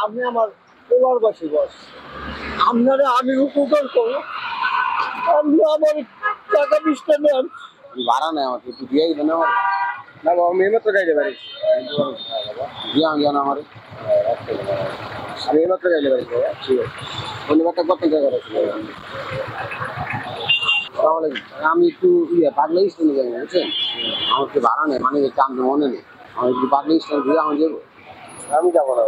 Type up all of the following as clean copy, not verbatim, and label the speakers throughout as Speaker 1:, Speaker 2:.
Speaker 1: আমি আমার পরিবার বাসী বস আপনারা আমি উপকার করবো আপনি আমার টাকা 20টা নেন
Speaker 2: ভাড়া নেই আমাকে একটু দিয়ে দিবেন আমার
Speaker 1: না বাবা আমি মাত্র যাইতে পারি
Speaker 2: দিয়ে জান আমার
Speaker 1: আমি মাত্র যাইতে পারি বাবা ঠিক আছে
Speaker 2: ধন্যবাদটা কত জায়গা আছে আমি একটু পাগলা স্ট্যান্ডে যাবো বুঝছেন আমার একটু ভাড়া নেই মানে একটু আমি মনে নেই আমি একটু পাগলা স্ট্যান্ড ঘুরে আমার যাবো
Speaker 1: আমি যাবো না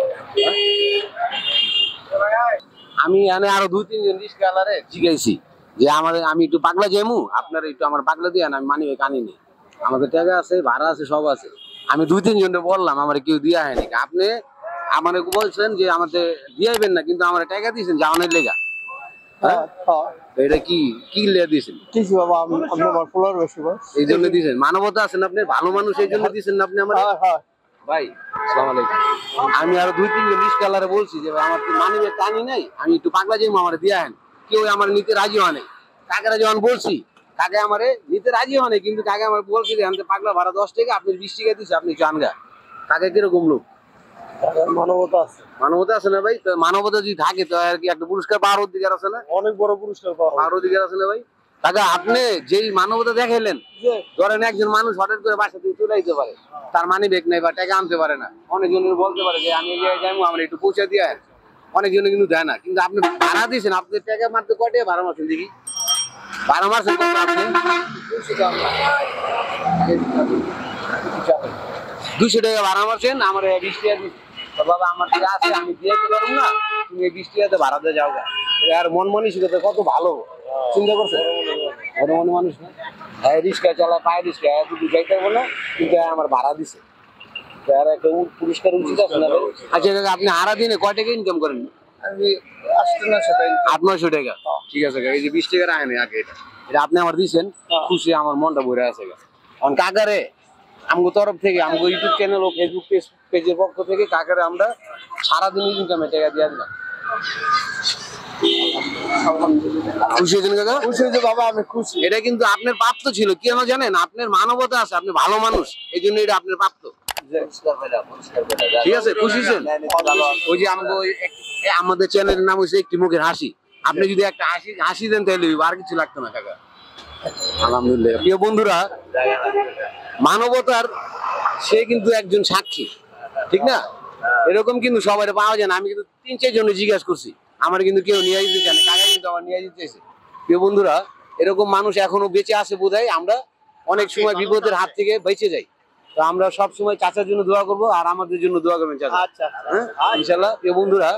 Speaker 2: আমি এনে আরো 2-3 জন রিস্কাওয়ালারে জিজ্ঞাসি যে আমি একটু পাগলা যাইমু আপনারা একটু আমার পাগলা দিয়ে আমি মানি কানি নেই আমাদের টাকা আছে ভাড়া আছে সব আছে আমি 2-3 জনকে বললাম আমার কেউ দিয়া হয়নি আপনি আমাকে বলছেন যে আমাদের দিয়াইবেন না কিন্তু আমার টাকা দিয়েছেন যাওয়ানোর লেগা এটা কি কি লিয়ে দিয়েছেন
Speaker 1: কিছু বাবা আপনি আমার পরিবার বাসী বস
Speaker 2: এই জন্য দিয়েছেন মানবতা আছেন আপনি ভালো মানুষ এই জন্য দিয়েছেন আপনি আমার ভাই আসসালামু আলাইকুম আমি আরো 2-3 জন রিস্কাওয়ালারে বলছি যে ভাই আমার তো মানি টানি নাই আমি একটু পাগলা যাইমু আমার দিয়া হেন কেউ আমার নিতে রাজি হয় নাই কাকেরা যখন বলছি কাকে আমারে নিতে রাজি হয় নাই কিন্তু কাকে আমার বলছি যে আমি পাগলা ভাড়া 10 টাকা আপনি 20 টাকা দিচ্ছে আপনি জানগা কাকে কিরকম লোক
Speaker 1: মানবতা আছে
Speaker 2: মানবতা আছে না ভাই মানবতা যদি থাকে তো আর কি একটা পুরস্কার পাওয়ার অধিকার আছে না
Speaker 1: অনেক বড় পুরস্কার
Speaker 2: পাওয়ার অধিকার আছে না ভাই কাকা আপনি যেই মানবতা দেখাইলেন ধরেন একজন মানুষ হঠাৎ করে বাসা থেকে চলে যেতে পারে তার মানি ব্যাগ নাই বা টাকা আনতে পারে না অনেকজনের বলতে পারে যে আমি যাইবো আমরা একটু পৌঁছে দিয়ে অনেকজনে কিন্তু দেয় না কিন্তু আপনি ভাড়া দিয়েছেন আপনি টাকা মারতে কয় টাকা ভাড়া মারছেন দেখি ভাড়া মারছেন কত আপনি 200 টাকা ভাড়া মারছেন আমার 20 টাকা বাবা আমার টাকা আছে আমি দিয়ে দিতে পারবো না তুমি 20 টাকাতে ভাড়া দিয়ে যাও আর মন মানসিকতা কত ভালো চিন্তা করছে বড় মনে মানুষ না হ্যাঁ রিক্সা চালায় পায়ে রিক্সা যদি যাইতে পারবো না কিন্তু আমার ভাড়া দিছে আর একটা পুরস্কার উচিত আছে না আচ্ছা আপনি আড়া দিনে কয় টাকা ইনকাম করেন
Speaker 1: আমি 8-9 টাকা
Speaker 2: ঠিক আছে এই যে 20 টাকা রাখেন আগে এটা আপনি আমার দিয়েছেন খুশি আমার মনটা ভরে আছে এখন কাকারে আমগো তরফ থেকে আমগো ইউটিউব চ্যানেল ও ফেসবুক পেজের পক্ষ থেকে কাকারে আমরা সারাদিন ইনকামে টাকা দিয়ে দিলাম খুশি হয়েছেন কাকা
Speaker 1: খুশি হয়েছে বাবা আমি খুশি
Speaker 2: এটা কিন্তু আপনার প্রাপ্ত ছিল কি আমার জানেন আপনার মানবতা আছে আপনি ভালো মানুষ এই জন্য এটা আপনার প্রাপ্ত ঠিক আছে খুশি হয়েছেন ওই যে আমাদের চ্যানেলের নাম হচ্ছে একটি মুখের হাসি আপনি যদি একটা হাসি দেন তাহলে আর কিছু লাগতো না কাকা আলহামদুলিল্লাহ প্রিয় বন্ধুরা মানবতার সে কিন্তু একজন সাক্ষী ঠিক না এরকম কিন্তু সবাই পাওয়া যায় না আমি কিন্তু 3-4 জনে জিজ্ঞাসা করছি আমার কিন্তু কেউ নিয়ে যেতে চায় না কাকা কিন্তু আমার নিয়ে যেতেছে প্রিয় বন্ধুরা এরকম মানুষ এখনো বেঁচে আছে বোধহয় আমরা অনেক সময় বিপদের হাত থেকে বেঁচে যাই তো আমরা সব সময় চাচার জন্য দোয়া করবো আর আমাদের জন্য দোয়া করবেন চাচা
Speaker 1: আচ্ছা
Speaker 2: হ্যাঁ ইনশাআল্লাহ প্রিয় বন্ধুরা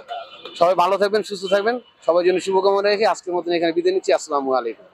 Speaker 2: সবাই ভালো থাকবেন সুস্থ থাকবেন সবার জন্য শুভকামনা রেখে আজকের মতন এখানে বিদায় নিচ্ছি আসসালামু আলাইকুম